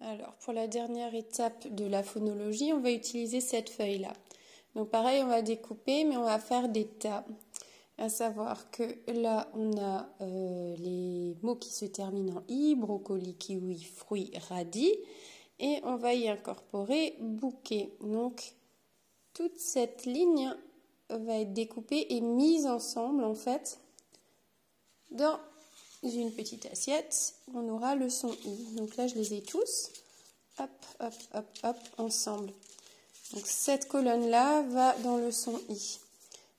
Alors, pour la dernière étape de la phonologie, on va utiliser cette feuille-là. Donc, pareil, on va découper, mais on va faire des tas. À savoir que là, on a les mots qui se terminent en i, brocoli, kiwi, fruits, radis. Et on va y incorporer bouquet. Donc, toute cette ligne va être découpée et mise ensemble, en fait, dans une petite assiette. On aura le son i. Donc là, je les ai tous. Hop, hop, hop, hop, ensemble. Donc, cette colonne-là va dans le son i.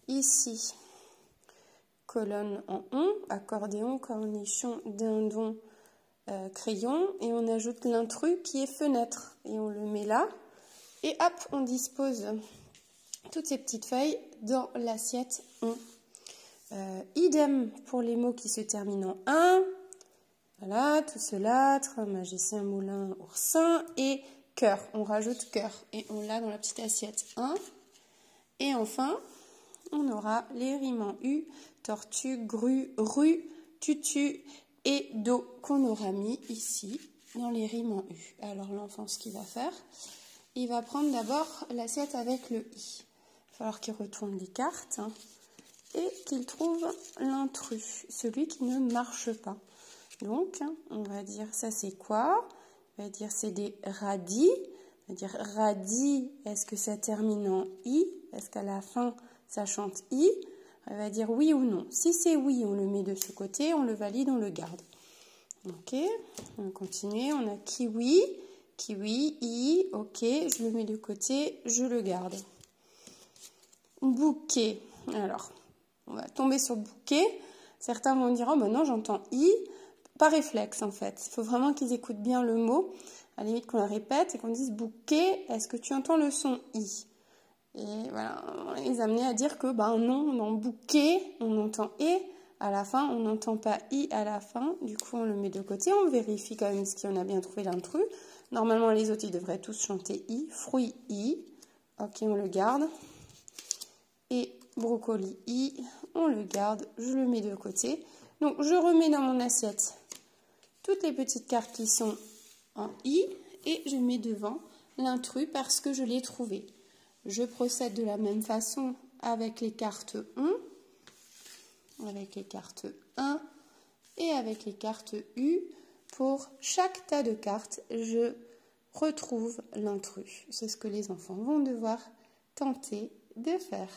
Ici, colonne en on, accordéon, cornichon, dindon, crayon. Et on ajoute l'intrus qui est fenêtre. Et on le met là. Et hop, on dispose toutes ces petites feuilles dans l'assiette on. Idem pour les mots qui se terminent en un. Voilà, tout cela, magicien, moulin, oursin et cœur. On rajoute cœur et on l'a dans la petite assiette 1. Et enfin, on aura les rimes en U, tortue, grue, rue, tutu et do qu'on aura mis ici dans les rimes en U. Alors l'enfant, ce qu'il va faire, il va prendre d'abord l'assiette avec le I. Il va falloir qu'il retourne les cartes et qu'il trouve l'intrus, celui qui ne marche pas. Donc, on va dire, ça c'est quoi? On va dire, c'est des radis. On va dire, radis, est-ce que ça termine en i? Est-ce qu'à la fin, ça chante i? On va dire oui ou non. Si c'est oui, on le met de ce côté, on le valide, on le garde. Ok, on va continuer. On a kiwi, kiwi, i, ok, je le mets de côté, je le garde. Bouquet. Alors, on va tomber sur bouquet. Certains vont dire, oh ben non, j'entends i. Par réflexe, en fait. Il faut vraiment qu'ils écoutent bien le mot. À la limite qu'on le répète et qu'on dise bouquet, est-ce que tu entends le son i? Et voilà, on les amener à dire que ben non, dans bouquet, on entend et à la fin, on n'entend pas i à la fin. Du coup, on le met de côté. On vérifie quand même si on a bien trouvé l'intrus. Normalement, les autres, ils devraient tous chanter i. Fruit i. Ok, on le garde. Et brocoli i, on le garde. Je le mets de côté. Donc, je remets dans mon assiette toutes les petites cartes qui sont en i et je mets devant l'intrus parce que je l'ai trouvé. Je procède de la même façon avec les cartes on, avec les cartes 1 et avec les cartes U. Pour chaque tas de cartes, je retrouve l'intrus. C'est ce que les enfants vont devoir tenter de faire.